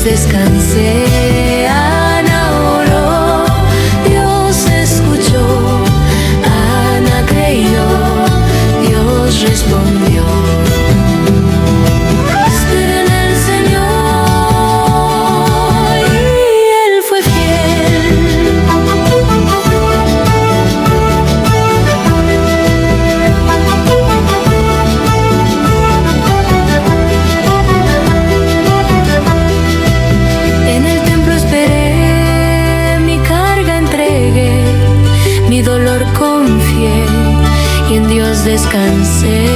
descansé. Ana oró, Dios escuchó. Ana creyó, Dios respondió. Espera en el Señor y Él fue fiel. En el templo esperé, mi carga entregué, mi dolor confié y en Dios descansé.